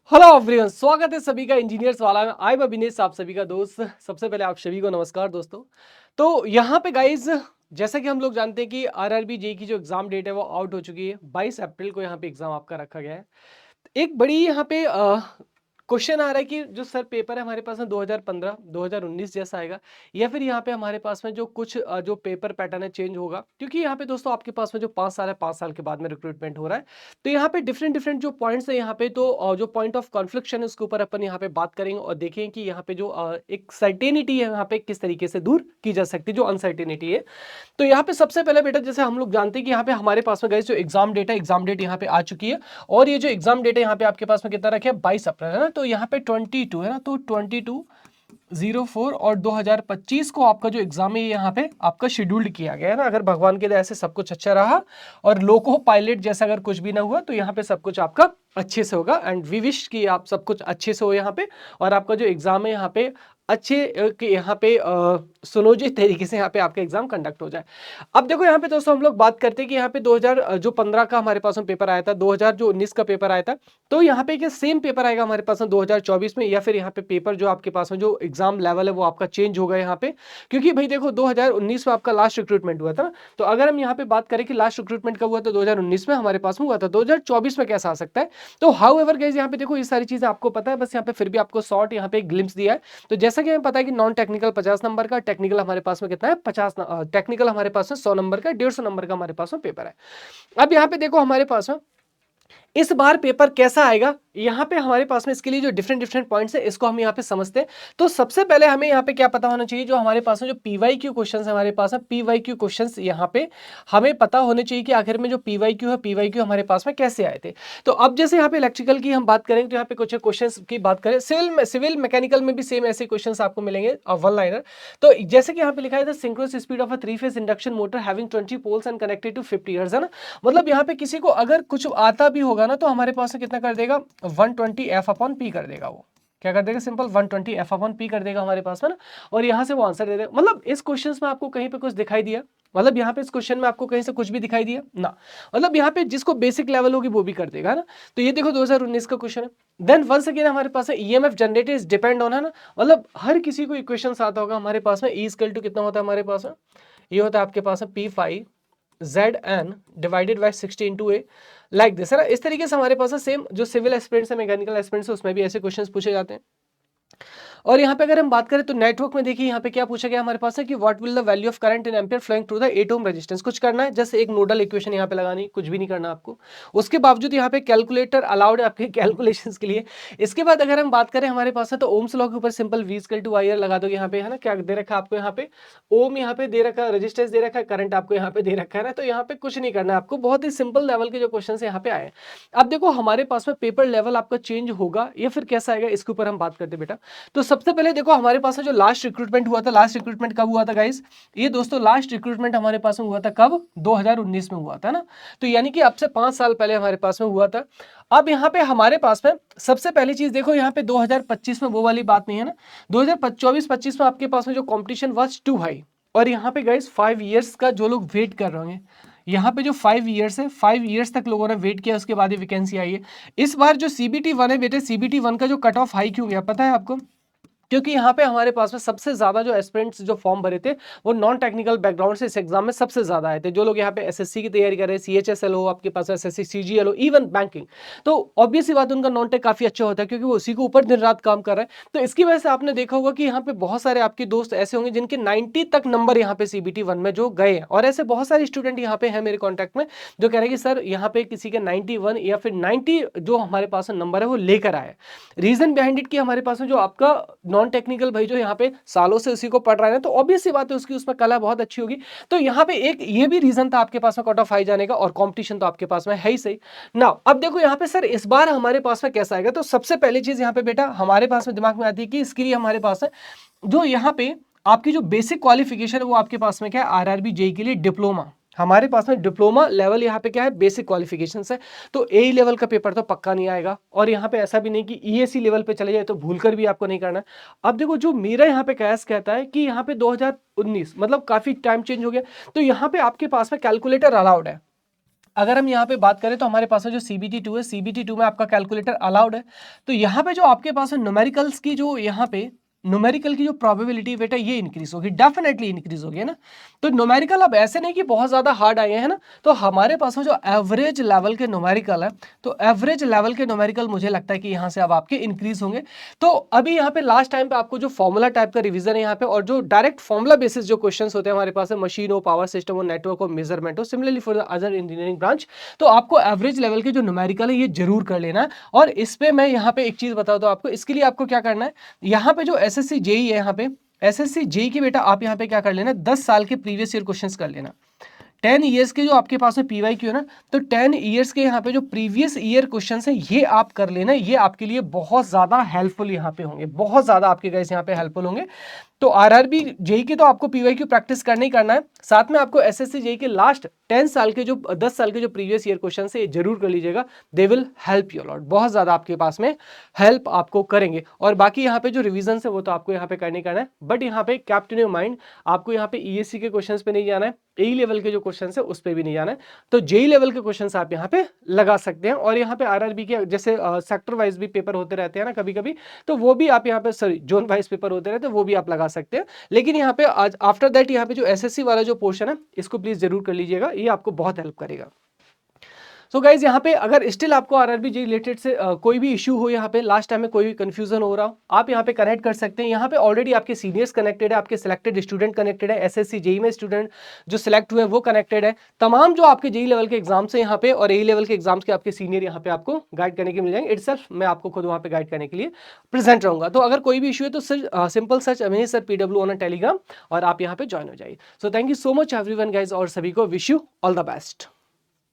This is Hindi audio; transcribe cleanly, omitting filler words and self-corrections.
हेलो एवरीवन, स्वागत है सभी का इंजीनियर्स वाला में। आई एम अविनेश, आप सभी का दोस्त। सबसे पहले आप सभी को नमस्कार दोस्तों। तो यहाँ पे गाइज, जैसा कि हम लोग जानते हैं कि आरआरबी जेई की जो एग्जाम डेट है वो आउट हो चुकी है। 22 अप्रैल को यहाँ पे एग्जाम आपका रखा गया है। एक बड़ी यहाँ पे क्वेश्चन आ रहा है कि जो सर पेपर है हमारे पास में 2015 2019 जैसा आएगा, या फिर यहाँ पे हमारे पास में जो कुछ जो पेपर पैटर्न है चेंज होगा, क्योंकि यहाँ पे दोस्तों आपके पास में जो 5 साल है, 5 साल के बाद में रिक्रूटमेंट हो रहा है। तो यहाँ पे डिफरेंट डिफरेंट जो पॉइंट्स है यहाँ पे, तो जो पॉइंट ऑफ कॉन्फ्लिक्शन है उसके ऊपर अपन यहाँ पे बात करेंगे और देखेंगे कि यहाँ पे जो एक सर्टेनिटी है यहाँ पे किस तरीके से दूर की जा सकती है, जो अनसर्टेनिटी है। तो यहाँ पे सबसे पहले बेटा, जैसे हम लोग जानते हैं कि यहाँ पे हमारे पास में गए जो एग्जाम डेट है, एग्जाम डेट यहाँ पे आ चुकी है। और ये जो एग्जाम डेट है यहाँ पे आपके पास में कितना रखे है, 22 अप्रैल है ना। तो यहाँ पे 22 है ना, तो 22/04 और 2025 को आपका जो एग्जाम है यहाँ पे आपका शेड्यूल्ड किया गया है ना। अगर भगवान की दया से सब कुछ अच्छा रहा और लोको पायलट जैसा अगर कुछ भी ना हुआ, तो यहाँ पे सब कुछ आपका अच्छे से होगा। एंड वी विश कि आप सब कुछ अच्छे से हो यहाँ पे, और आपका जो एग्जाम है यहाँ पे अच्छे कि यहाँ पे सुनियोजित तरीके से यहाँ पे आपका एग्जाम कंडक्ट हो जाए। अब देखो यहाँ पे दोस्तों हम लोग बात करते हैं कि यहाँ पे 2015 का हमारे पास में पेपर आया था, 2019 का पेपर आया था। तो यहाँ पे क्या सेम पेपर आएगा हमारे पास में 2024 में, या फिर यहाँ पे पेपर जो आपके पास में जो एग्जाम लेवल है वो आपका चेंज होगा यहाँ पे? क्योंकि भाई देखो 2019 में आपका लास्ट रिक्रूटमेंट हुआ था। तो अगर हम यहाँ पे बात करें कि लास्ट रिक्रूटमेंट कब हुआ था, 2019 में हमारे पास में हुआ था, 2024 में कैसा आ सकता है? तो हाउ एवर गाइस, यहाँ पे देखो ये सारी चीजें आपको पता है, बस यहाँ पे फिर भी आपको शॉर्ट यहाँ पे ग्लिम्स दिया है। तो जैसा कि हमें पता है कि नॉन टेक्निकल 50 नंबर का, टेक्निकल हमारे पास में कितना है 50, टेक्निकल हमारे पास में 100 नंबर का, 150 नंबर का हमारे पास में पेपर है। अब यहाँ पे देखो हमारे पास में इस बार पेपर कैसा आएगा, यहाँ पे हमारे पास में इसके लिए जो डिफरेंट डिफरेंट पॉइंट्स है इसको हम यहाँ पे समझते हैं। तो सबसे पहले हमें यहाँ पे क्या पता होना चाहिए, जो हमारे पास में जो पीवाईक्यू क्वेश्चंस है हमारे पास में, पीवाईक्यू क्वेश्चंस यहाँ पे हमें पता होने चाहिए कि आखिर में जो पीवाईक्यू है, पीवाईक्यू हमारे पास में कैसे आए थे। तो अब जैसे यहाँ पे इलेक्ट्रिकल की हम बात करेंगे, तो यहाँ पे कुछ क्वेश्चन की बात करें, सिविल मैकेनिकल में भी सेम ऐसे क्वेश्चन आपको मिलेंगे, वन लाइनर। तो जैसे कि यहाँ पे लिखा है सिंक्रोनस स्पीड ऑफ अ 3-फेज induction motor having 20 poles and connected to 50 hertz, है ना। मतलब यहाँ पे किसी को अगर कुछ आता भी होगा ना, तो हमारे पास कितना कर देगा, 120 एफ अपॉन पी कर देगा। वो क्या कर देगा, सिंपल 120 एफ अपॉन पी कर देगा हमारे पास में ना। और यहां से वो आंसर दे देगा। मतलब इस क्वेश्चन में आपको कहीं पे कुछ दिखाई दिया, मतलब यहाँ पे इस क्वेश्चन में आपको कहीं से कुछ भी दिखाई दिया ना, मतलब यहाँ पे जिसको बेसिक लेवल होगी वो भी कर देगा ना। तो ये देखो 2019 का क्वेश्चन है। देन वंस अगेन हमारे पास है EMF generator is depend on, है ना। मतलब हर किसी को इक्वेशन आता होगा हमारे पास में, ई इक्वल टू कितना होता है हमारे पास में, ये होता है आपके पास में P5 Zn divided by 60 into A, like this, है ना। इस तरीके से हमारे पास है सेम जो सिविल एस्पिरेंट्स है, मैकेनिकल एस्पिरेंट्स है, उसमें भी ऐसे क्वेश्चंस पूछे जाते हैं। और यहाँ पे अगर हम बात करें तो नेटवर्क में देखिए यहाँ पे क्या पूछा गया हमारे पास है कि what will the value of current in ampere flowing through the 8 ohm resistance. कुछ करना है, जस्ट एक नोडल इक्वेशन यहाँ पे लगानी, कुछ भी नहीं करना आपको। उसके बावजूद यहाँ पे कैलकुलेटर अलाउड है आपके कैलकुलेशंस के लिए। इसके बाद अगर हम बात करें हमारे पास है तो ओम्स लॉ के ऊपर simple V equal to IR लगा दोगे यहाँ पे, है ना। क्या दे रखा है आपको यहाँ पे, ओम यहाँ पे दे रखा है, रेजिस्टेंस दे रखा है, करंट आपको यहाँ पे दे रखा है ना। तो यहाँ पे कुछ नहीं करना है आपको, बहुत ही सिंपल लेवल के जो क्वेश्चन यहाँ पे आए। अब देखो हमारे पास में पेपर लेवल आपका चेंज होगा या फिर कैसा आएगा, इसके ऊपर हम बात करते हैं बेटा। तो सबसे पहले देखो हमारे पास जो लास्ट रिक्रूटमेंट हुआ था, लास्ट रिक्रूटमेंट कब हुआ था गाइस, ये दोस्तों लास्ट रिक्रूटमेंट हमारे पास में हुआ था कब, 2019 में हुआ था ना। तो यानी कि अब से 5 साल पहले हमारे पास में हुआ था। अब यहाँ पे हमारे पास में सबसे पहली चीज देखो, यहाँ पे 2025 में वो वाली बात नहीं है ना। 2024-25 में आपके पास में जो कॉम्पिटिशन वॉज टू हाई, और यहाँ पे गाइस 5 इयर्स का जो लोग वेट कर रहे होंगे, यहाँ पे जो 5 इयर्स है, 5 इयर्स तक लोगों ने वेट किया, उसके बाद ये वैकेंसी आई है। इस बार जो CBT 1 है बेटे, CBT 1 का जो कट ऑफ हाई क्यों गया पता है आपको? क्योंकि यहाँ पे हमारे पास में सबसे ज्यादा जो एस्पिरेंट्स जो फॉर्म भरे थे वो नॉन टेक्निकल बैकग्राउंड से इस एग्जाम में सबसे ज्यादा आए थे। जो लोग यहाँ पे एसएससी की तैयारी कर रहे हैं, CHSL हो आपके पास, एसएससी CGL हो, इवन बैंकिंग, तो ऑब्वियस ही बात उनका नॉन टेक काफी अच्छा होता है, क्योंकि वो उसी के ऊपर दिन रात काम कर रहे हैं। तो इसकी वजह से आपने देखा होगा कि यहाँ पे बहुत सारे आपके दोस्त ऐसे होंगे जिनके 90 तक नंबर यहाँ पे CBT 1 में जो गए हैं, और ऐसे बहुत सारे स्टूडेंट यहाँ पे हैं मेरे कॉन्टैक्ट में जो कह रहे हैं कि सर यहाँ पे किसी के 91 या फिर 90 जो हमारे पास नंबर है वो लेकर आए। रीजन बिहाइंड इट कि हमारे पास में जो आपका नॉन टेक्निकल भाई जो यहाँ पे सालों से उसी को पढ़ रहा है, तो ऑब्वियस सी बात है उसकी उसमें कला बहुत अच्छी होगी। तो यहाँ पे एक ये भी रीजन था आपके पास में कट ऑफ हाई जाने का, और कंपटीशन तो आपके पास में है ही सही ना। अब देखो यहाँ पे सर इस बार हमारे पास में कैसा आएगा, तो सबसे पहली चीज यहाँ पे बेटा हमारे पास में दिमाग में आती है कि इसके लिए हमारे पास है जो यहाँ पे आपकी जो बेसिक क्वालिफिकेशन है वो आपके पास में क्या है, आरआरबी जेई के लिए डिप्लोमा। हमारे पास में डिप्लोमा लेवल यहाँ पे क्या है, बेसिक क्वालिफिकेशंस है। तो ए लेवल का पेपर तो पक्का नहीं आएगा, और यहाँ पे ऐसा भी नहीं कि ईएसी लेवल पे चले जाए तो भूलकर भी आपको नहीं करना है। अब देखो जो मेरा यहाँ पे कयास कहता है कि यहाँ पे 2019 मतलब काफी टाइम चेंज हो गया, तो यहाँ पे आपके पास में कैलकुलेटर अलाउड है। अगर हम यहाँ पे बात करें तो हमारे पास में जो CBT2 है, CBT2 में आपका कैलकुलेटर अलाउड है। तो यहाँ पे जो आपके पास है न्यूमेरिकल्स की जो यहाँ पे न्यूमेरिकल की जो प्रोबेबिलिटी बेटा ये इंक्रीज होगी, डेफिनेटली इंक्रीज होगी, है ना। तो न्यूमेरिकल अब ऐसे नहीं कि बहुत ज्यादा हार्ड आए हैं ना, तो हमारे पास में जो एवरेज लेवल के न्यूमेरिकल है, तो एवरेज लेवल के न्यूमेरिकल मुझे लगता है कि यहाँ से अब आपके इंक्रीज होंगे। तो अभी यहाँ पे लास्ट टाइम पे आपको जो फॉर्मूला टाइप का रिवीजन है यहाँ पे, और जो डायरेक्ट फॉर्मूला बेसिस जो क्वेश्चंस होते हैं हमारे पास है, मशीन हो, पावर सिस्टम हो, नेटवर्क हो, मेजरमेंट हो, similarly for the other engineering branch, तो आपको एवरेज लेवल के जो न्यूमेरिकल है ये जरूर कर लेना है। और इस पे मैं यहाँ पे एक चीज बता दूं आपको, इसके लिए आपको क्या करना है, यहाँ पे जो SSC JEE है, यहाँ पे SSC JEE की बेटा आप यहाँ पे क्या कर लेना, 10 साल के प्रीवियस ईयर क्वेश्चंस कर लेना। 10 ईयर्स के जो आपके पास में PYQ है ना, तो 10 ईयर्स के यहाँ पे जो प्रीवियस ईयर क्वेश्चंस है ये आप कर लेना, ये आपके लिए बहुत ज्यादा हेल्पफुल यहाँ पे होंगे, बहुत ज्यादा आपके गाइस यहाँ पे हेल्पफुल होंगे। तो RRB JEE की तो आपको PYQ प्रैक्टिस करना ही करना है, साथ में आपको SSC JEE के लास्ट 10 साल के जो 10 साल के जो प्रीवियस ईयर क्वेश्चन है ये जरूर कर लीजिएगा, they will help you lot, बहुत ज्यादा आपके पास में हेल्प आपको करेंगे। और बाकी यहाँ पे जो रिवीजन है वो तो आपको यहाँ पे करने करना है, बट यहाँ पे कैप्टन योर माइंड, आपको यहाँ पे ESC के क्वेश्चन पे नहीं जाना है, AE लेवल के जो क्वेश्चन है उस पर भी नहीं जाना है। तो JEE लेवल के क्वेश्चन आप यहाँ पे लगा सकते हैं, और यहाँ पे RRB के जैसे सेक्टर वाइज भी पेपर होते रहते हैं ना कभी कभी, तो वो भी आप यहाँ पे, सॉरी जोन वाइज पेपर होते रहते हैं, वो भी आप लगा सकते हैं। लेकिन यहाँ पे आज आफ्टर दैट यहाँ पे जो SSC वाला जो पोर्शन है इसको प्लीज जरूर कर लीजिएगा, ये आपको बहुत हेल्प करेगा। सो गाइज यहाँ पे अगर स्टिल आपको RRB JEE रिलेटेड से कोई भी इशू हो, यहाँ पे लास्ट टाइम में कोई भी कंफ्यूजन हो रहा हो, आप यहाँ पे कनेक्ट कर सकते हैं। यहाँ पे ऑलरेडी आपके सीनियर्स कनेक्टेड है, आपके सिलेक्टेड स्टूडेंट कनेक्टेड है, SSC JEE में स्टूडेंट जो सिलेक्ट हुए हैं वो कनेक्टेड है, तमाम जो आपके JEE लेवल के एग्जाम्स है यहाँ पे और AE लेवल के एग्जाम्स के आपके सीनियर यहाँ पे आपको गाइड करने के मिल जाएंगे। इटसेल्फ मैं आपको खुद वहाँ पे गाइड करने के लिए प्रेजेंट रहूंगा। तो अगर कोई भी इशू है तो simple search Avnish sir PW on Telegram और आप यहाँ पे ज्वाइन हो जाइए। So thank you so much everyone guys, और सभी को wish you all the best.